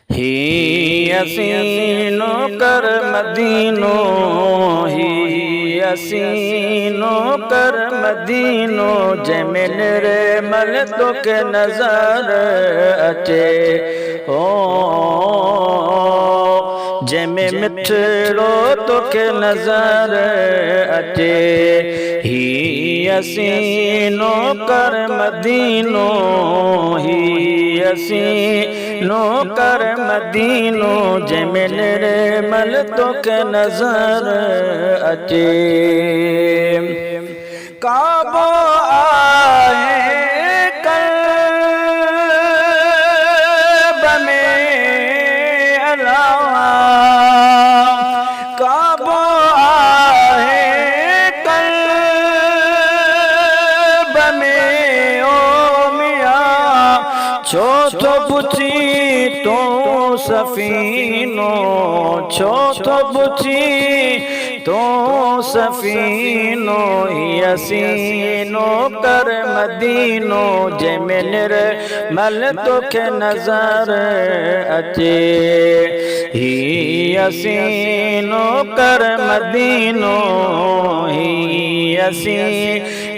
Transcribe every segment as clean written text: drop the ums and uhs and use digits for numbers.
ही असीं नौकर मदीनो, ही असीं नौकर मदीनो, जंहिंमें निर्मल तोखे नज़र अचे हो, जंहिंमें मिठड़ो तोखे नज़र अचे। ही असीं नौकर मदीनो, ही असीं नौकर मदीनो, जंहिंमें निर्मल तोखे नज़र अचे। काबो आहे क़ल्ब में अलावा, काबो आहे क़ल्ब में ओ मियां, छो थो पुछी तो सफ़ीनो, छो थो पुछी तो सफ़ीनो। ही असीं नौकर मदीनो, जंहिंमें निर्मल तोखे नज़र अचे। ही असीं नौकर मदीनो, ही असीं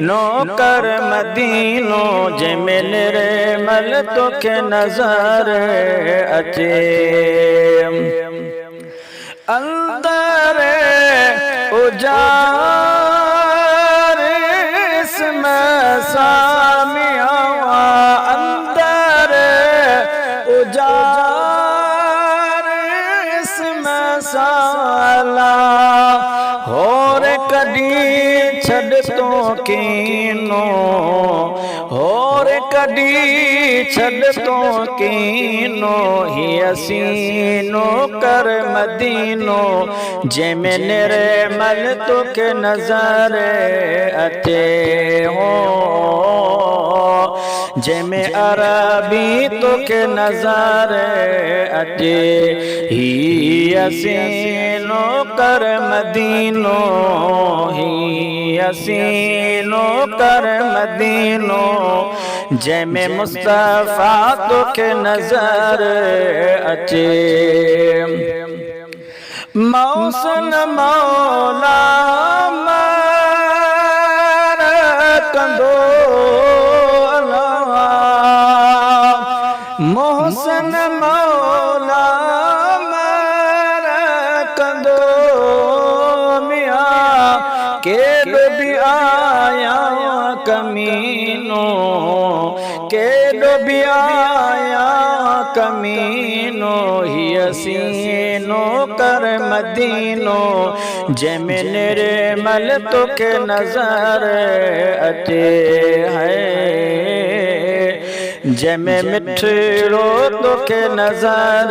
नौकर मदीनो, जंहिंमें निर्मल तोखे नज़र अचे। अंदर उजारिस में सामिया, अंदर उजारिस में साला, होर कॾी छॾ तो कीनो, होर कॾी छॾ तो कीनो। ही असीं नौकर मदीनो, जंहिंमें निर्मल तोखे नज़र अचे हो, जंहिंमें अरबी तोखे नज़र अचे। ही असीं नौकर मदीनो, ही असीं नौकर मदीनो, जंहिंमें मुस्तफ़ा तोखे नज़र अचे। मौसन मौला मर कंदो अलावा, मोहसन मौला मर कंदो मियां, केॾो बि आया कमीनो, केॾो बि आया कमीनो। ही असीं नौकर मदीनो, जंहिंमें निर्मल तोखे नज़र अचे है, जंहिंमें मिठड़ो तोखे नज़र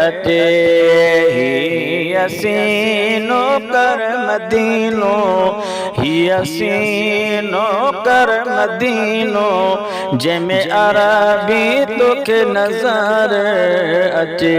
अचे। ही असीं नौकर मदीनो, ही असीं नौकर मदीनो, जंहिंमें अरबी तोखे नज़र अचे।